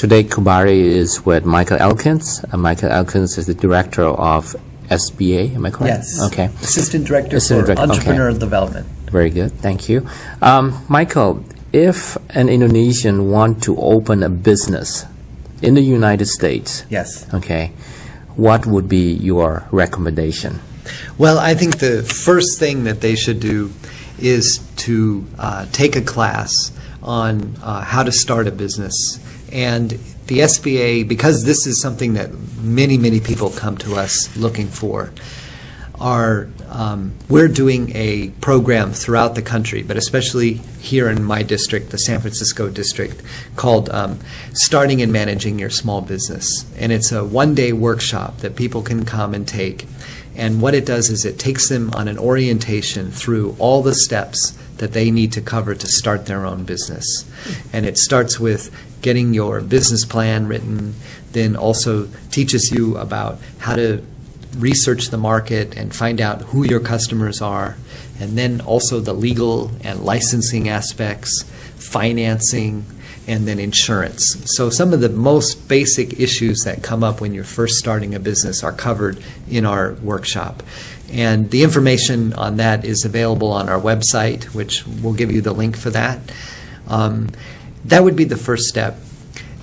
Today, Kubari is with Michael Elkins. Michael Elkins is the director of SBA, am I correct? Yes. Okay. Assistant Director for Entrepreneurial Development. Very good, thank you. Michael, if an Indonesian want to open a business in the United States, yes, okay, what would be your recommendation? Well, I think the first thing that they should do is to take a class on how to start a business. And the SBA, because this is something that many, many people come to us looking for, we're doing a program throughout the country, but especially here in my district, the San Francisco district, called Starting and Managing Your Small Business. And it's a one-day workshop that people can come and take. And what it does is it takes them on an orientation through all the steps that they need to cover to start their own business. And it starts with getting your business plan written, then also teaches you about how to research the market and find out who your customers are, and then also the legal and licensing aspects, financing, and then insurance. So some of the most basic issues that come up when you're first starting a business are covered in our workshop. And the information on that is available on our website, which we'll give you the link for that. That would be the first step.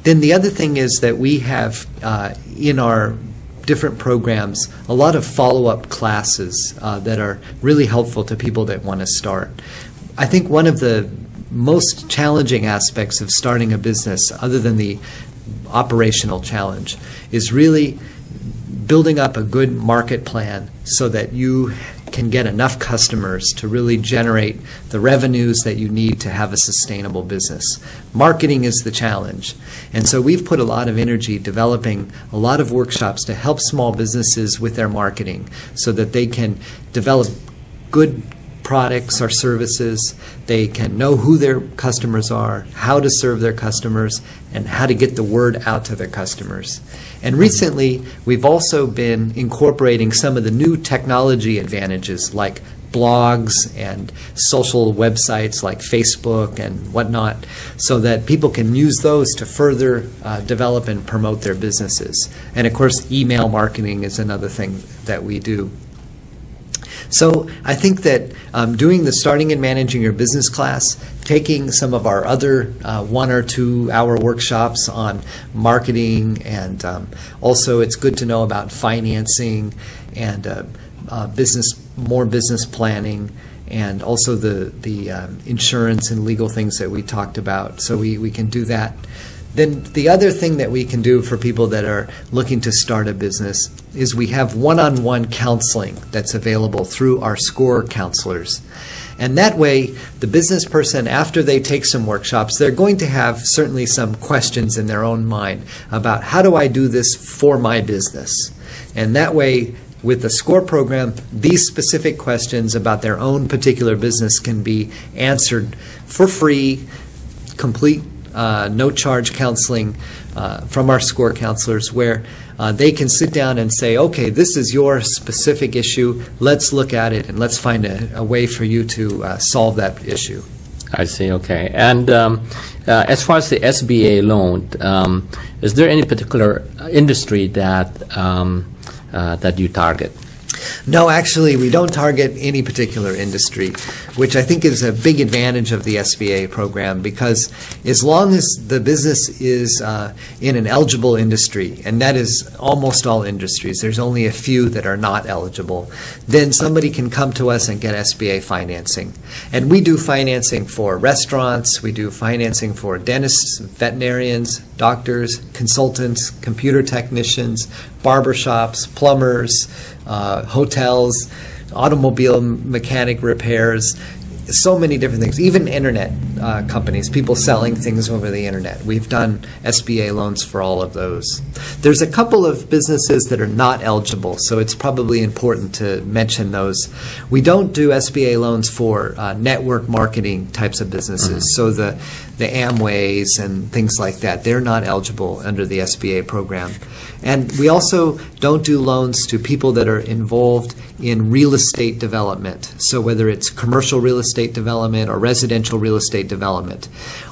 Then the other thing is that we have in our different programs a lot of follow-up classes that are really helpful to people that want to start. I think one of the most challenging aspects of starting a business, other than the operational challenge, is really building up a good market plan so that you can get enough customers to really generate the revenues that you need to have a sustainable business. Marketing is the challenge. And so we've put a lot of energy developing a lot of workshops to help small businesses with their marketing so that they can develop good products or services, they can know who their customers are, how to serve their customers, and how to get the word out to their customers. And recently, we've also been incorporating some of the new technology advantages like blogs and social websites like Facebook and whatnot, so that people can use those to further develop and promote their businesses. And of course, email marketing is another thing that we do. So I think that doing the Starting and Managing Your Business class, taking some of our other 1 or 2 hour workshops on marketing, and also it's good to know about financing and more business planning, and also the insurance and legal things that we talked about. So we can do that. Then the other thing that we can do for people that are looking to start a business is we have one-on-one counseling that's available through our SCORE counselors. And that way, the business person, after they take some workshops, they're going to have certainly some questions in their own mind about how do I do this for my business? And that way, with the SCORE program, these specific questions about their own particular business can be answered for free, complete no-charge counseling from our SCORE counselors, where they can sit down and say, okay, this is your specific issue, let's look at it and let's find a way for you to solve that issue. I see, okay. And as far as the SBA loan, is there any particular industry that, that you target? No, actually, we don't target any particular industry, which I think is a big advantage of the SBA program, because as long as the business is in an eligible industry, and that is almost all industries, there's only a few that are not eligible, then somebody can come to us and get SBA financing. And we do financing for restaurants, we do financing for dentists, veterinarians, doctors, consultants, computer technicians, barbershops, plumbers, hotels, automobile mechanic repairs, so many different things, even internet companies, people selling things over the internet. We've done SBA loans for all of those. There's a couple of businesses that are not eligible, so it's probably important to mention those. We don't do SBA loans for network marketing types of businesses, so the Amways and things like that, they're not eligible under the SBA program. And we also don't do loans to people that are involved in real estate development. So whether it's commercial real estate development or residential real estate estate development.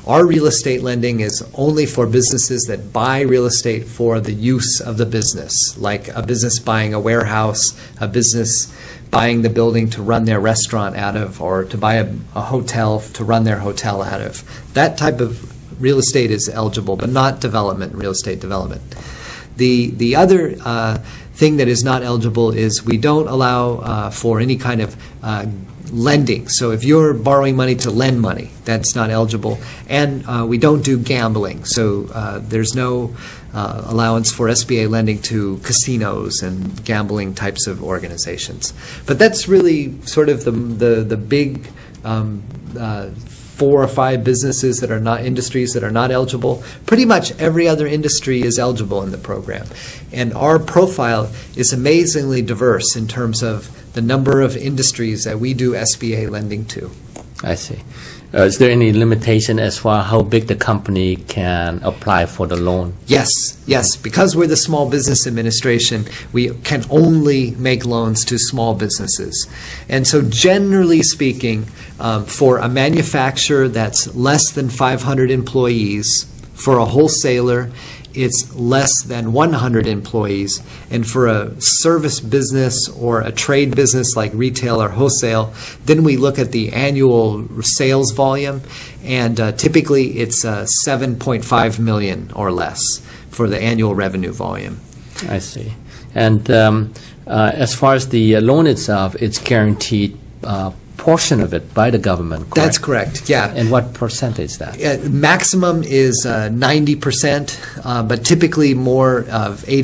Our real estate lending is only for businesses that buy real estate for the use of the business, like a business buying a warehouse, a business buying the building to run their restaurant out of, or to buy a hotel to run their hotel out of. That type of real estate is eligible, but not development, real estate development. The other thing that is not eligible is we don't allow for any kind of lending. So if you're borrowing money to lend money, that's not eligible. And we don't do gambling. So there's no allowance for SBA lending to casinos and gambling types of organizations. But that's really sort of the big 4 or 5 businesses that are not industries that are not eligible. Pretty much every other industry is eligible in the program. And our profile is amazingly diverse in terms of the number of industries that we do SBA lending to. I see. Is there any limitation as far as how big the company can apply for the loan? Yes, yes. Because we're the Small Business Administration, we can only make loans to small businesses. And so generally speaking, for a manufacturer that's less than 500 employees, for a wholesaler, it's less than 100 employees. And for a service business or a trade business like retail or wholesale, then we look at the annual sales volume, and typically it's 7.5 million or less for the annual revenue volume. I see. And as far as the loan itself, it's guaranteed portion of it by the government, correct? That's correct, yeah. And what percentage is that? Maximum is 90%, but typically more of 80